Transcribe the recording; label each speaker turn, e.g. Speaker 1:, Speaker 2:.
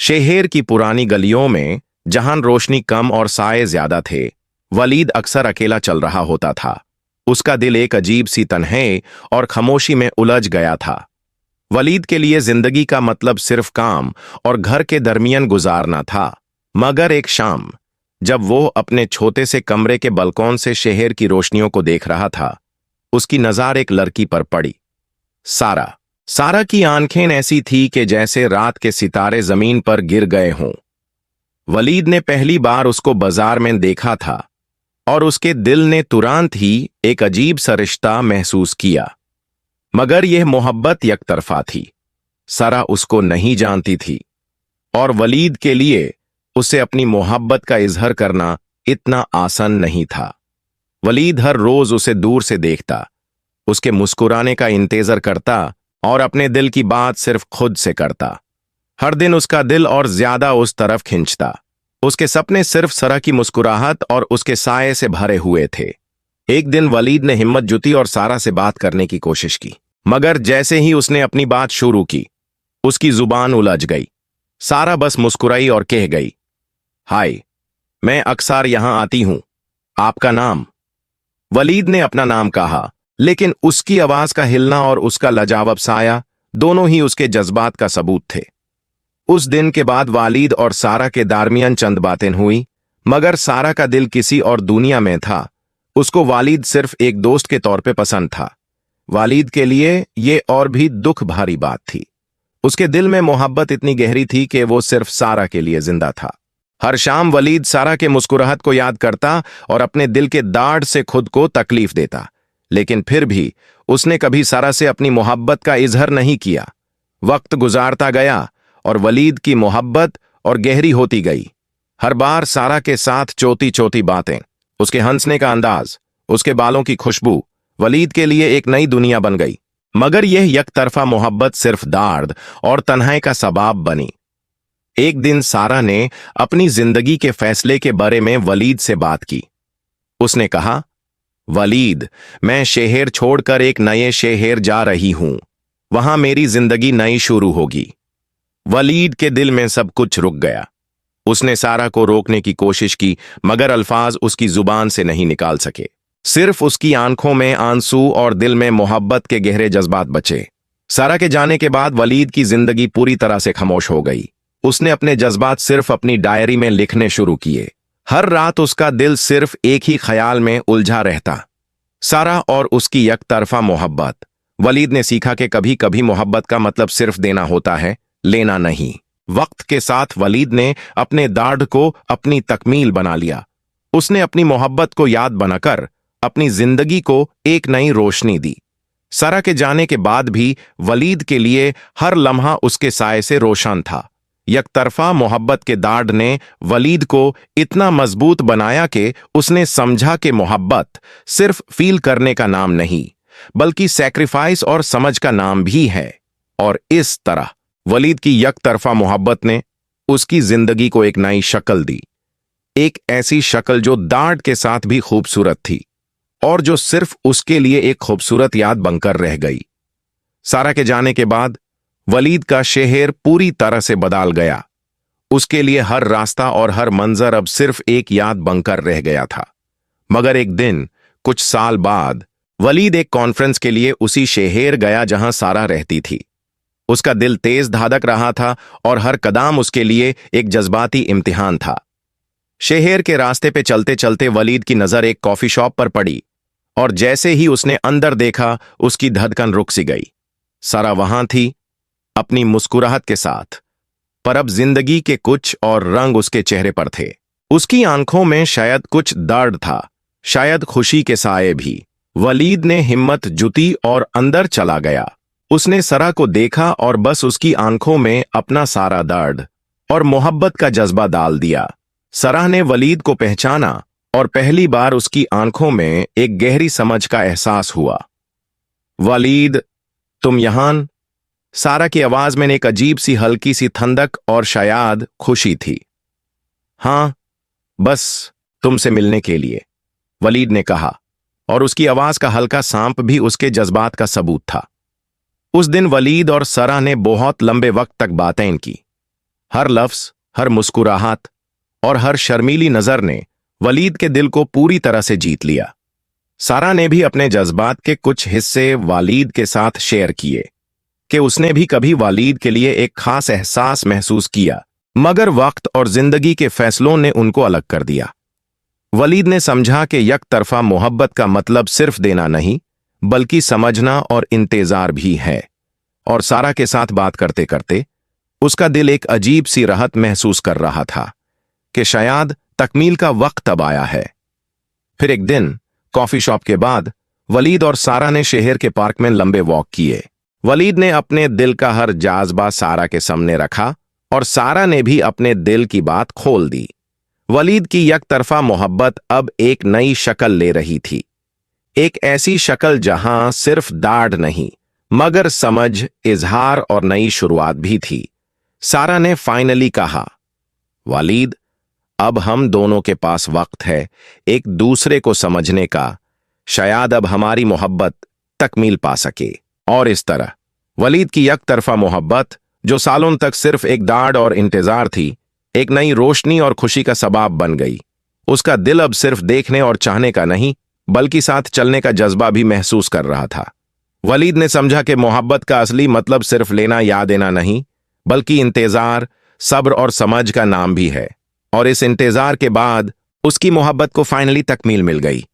Speaker 1: शहर की पुरानी गलियों में, जहां रोशनी कम और साए ज्यादा थे, वलीद अक्सर अकेला चल रहा होता था। उसका दिल एक अजीब सी तन्हाई और खामोशी में उलझ गया था। वलीद के लिए जिंदगी का मतलब सिर्फ काम और घर के दरमियान गुजारना था। मगर एक शाम, जब वो अपने छोटे से कमरे के बालकॉन से शहर की रोशनियों को देख रहा था, उसकी नजर एक लड़की पर पड़ी। सारा की आंखें ऐसी थी कि जैसे रात के सितारे जमीन पर गिर गए हों। वलीद ने पहली बार उसको बाजार में देखा था और उसके दिल ने तुरंत ही एक अजीब सा रिश्ता महसूस किया। मगर यह मोहब्बत यकतरफा थी। सारा उसको नहीं जानती थी और वलीद के लिए उसे अपनी मोहब्बत का इजहार करना इतना आसान नहीं था। वलीद हर रोज उसे दूर से देखता, उसके मुस्कुराने का इंतजार करता और अपने दिल की बात सिर्फ खुद से करता। हर दिन उसका दिल और ज्यादा उस तरफ खिंचता। उसके सपने सिर्फ सारा की मुस्कुराहट और उसके साये से भरे हुए थे। एक दिन वलीद ने हिम्मत जुटी और सारा से बात करने की कोशिश की, मगर जैसे ही उसने अपनी बात शुरू की, उसकी जुबान उलझ गई। सारा बस मुस्कुराई और कह गई, हाय, मैं अक्सर यहां आती हूं, आपका नाम? वलीद ने अपना नाम कहा, लेकिन उसकी आवाज का हिलना और उसका लाजवाब साया दोनों ही उसके जज्बात का सबूत थे। उस दिन के बाद वालिद और सारा के दरमियान चंद बातें हुई, मगर सारा का दिल किसी और दुनिया में था। उसको वालिद सिर्फ एक दोस्त के तौर पे पसंद था। वालिद के लिए ये और भी दुख भरी बात थी। उसके दिल में मोहब्बत इतनी गहरी थी कि वो सिर्फ सारा के लिए जिंदा था। हर शाम वलीद सारा के मुस्कुराहट को याद करता और अपने दिल के दाढ़ से खुद को तकलीफ देता, लेकिन फिर भी उसने कभी सारा से अपनी मोहब्बत का इजहार नहीं किया। वक्त गुजारता गया और वलीद की मोहब्बत और गहरी होती गई। हर बार सारा के साथ चोटी चोटी बातें, उसके हंसने का अंदाज, उसके बालों की खुशबू वलीद के लिए एक नई दुनिया बन गई। मगर यह यकतरफा मोहब्बत सिर्फ दर्द और तन्हाई का सबब बनी। एक दिन सारा ने अपनी जिंदगी के फैसले के बारे में वलीद से बात की। उसने कहा, वलीद, मैं शहर छोड़कर एक नए शहर जा रही हूं। वहां मेरी जिंदगी नई शुरू होगी। वलीद के दिल में सब कुछ रुक गया। उसने सारा को रोकने की कोशिश की, मगर अल्फाज उसकी जुबान से नहीं निकाल सके। सिर्फ उसकी आंखों में आंसू और दिल में मोहब्बत के गहरे जज्बात बचे। सारा के जाने के बाद वलीद की जिंदगी पूरी तरह से खामोश हो गई। उसने अपने जज्बात सिर्फ अपनी डायरी में लिखने शुरू किए। हर रात उसका दिल सिर्फ एक ही ख्याल में उलझा रहता, सारा और उसकी यकतरफा मोहब्बत। वलीद ने सीखा कि कभी कभी मोहब्बत का मतलब सिर्फ देना होता है, लेना नहीं। वक्त के साथ वलीद ने अपने दर्द को अपनी तकमील बना लिया। उसने अपनी मोहब्बत को याद बनाकर अपनी जिंदगी को एक नई रोशनी दी। सारा के जाने के बाद भी वलीद के लिए हर लम्हा उसके साये से रोशन था। यकतरफा मोहब्बत के दर्द ने वलीद को इतना मजबूत बनाया कि उसने समझा कि मोहब्बत सिर्फ फील करने का नाम नहीं, बल्कि सैक्रिफाइस और समझ का नाम भी है। और इस तरह वलीद की यकतरफा मोहब्बत ने उसकी जिंदगी को एक नई शक्ल दी। एक ऐसी शक्ल जो दर्द के साथ भी खूबसूरत थी और जो सिर्फ उसके लिए एक खूबसूरत याद बनकर रह गई। सारा के जाने के बाद वलीद का शहर पूरी तरह से बदल गया। उसके लिए हर रास्ता और हर मंजर अब सिर्फ एक याद बनकर रह गया था। मगर एक दिन, कुछ साल बाद, वलीद एक कॉन्फ्रेंस के लिए उसी शहर गया जहां सारा रहती थी। उसका दिल तेज धड़क रहा था और हर कदम उसके लिए एक जज्बाती इम्तिहान था। शहर के रास्ते पे चलते चलते वलीद की नजर एक कॉफी शॉप पर पड़ी और जैसे ही उसने अंदर देखा, उसकी धड़कन रुक सी गई। सारा वहां थी, अपनी मुस्कुराहट के साथ, पर अब जिंदगी के कुछ और रंग उसके चेहरे पर थे। उसकी आंखों में शायद कुछ दर्द था, शायद खुशी के साए भी। वलीद ने हिम्मत जुटी और अंदर चला गया। उसने सारा को देखा और बस उसकी आंखों में अपना सारा दर्द और मोहब्बत का जज्बा डाल दिया। सारा ने वलीद को पहचाना और पहली बार उसकी आंखों में एक गहरी समझ का एहसास हुआ। वलीद, तुम यहां? सारा की आवाज में एक अजीब सी हल्की सी ठंडक और शायद खुशी थी। हां, बस तुमसे मिलने के लिए, वलीद ने कहा, और उसकी आवाज का हल्का सांप भी उसके जज्बात का सबूत था। उस दिन वलीद और सारा ने बहुत लंबे वक्त तक बातें की। हर लफ्ज, हर मुस्कुराहट और हर शर्मीली नजर ने वलीद के दिल को पूरी तरह से जीत लिया। सारा ने भी अपने जज्बात के कुछ हिस्से वालीद के साथ शेयर किए कि उसने भी कभी वालीद के लिए एक खास एहसास महसूस किया, मगर वक्त और जिंदगी के फैसलों ने उनको अलग कर दिया। वलीद ने समझा कि यकतरफा मोहब्बत का मतलब सिर्फ देना नहीं, बल्कि समझना और इंतजार भी है। और सारा के साथ बात करते करते उसका दिल एक अजीब सी राहत महसूस कर रहा था कि शायद तकमील का वक्त अब आया है। फिर एक दिन कॉफी शॉप के बाद वलीद और सारा ने शहर के पार्क में लंबे वॉक किए। वलीद ने अपने दिल का हर जाज़बा सारा के सामने रखा और सारा ने भी अपने दिल की बात खोल दी। वलीद की यकतरफा मोहब्बत अब एक नई शक्ल ले रही थी, एक ऐसी शक्ल जहां सिर्फ दाढ़ नहीं मगर समझ, इजहार और नई शुरुआत भी थी। सारा ने फाइनली कहा, वलीद, अब हम दोनों के पास वक्त है एक दूसरे को समझने का, शायद अब हमारी मोहब्बत तकमील पा सके। और इस तरह वलीद की यकतरफा मोहब्बत, जो सालों तक सिर्फ एक दाढ़ और इंतजार थी, एक नई रोशनी और खुशी का सबब बन गई। उसका दिल अब सिर्फ देखने और चाहने का नहीं, बल्कि साथ चलने का जज्बा भी महसूस कर रहा था। वलीद ने समझा कि मोहब्बत का असली मतलब सिर्फ लेना या देना नहीं, बल्कि इंतजार, सब्र और समझ का नाम भी है। और इस इंतजार के बाद उसकी मोहब्बत को फाइनली तकमील मिल गई।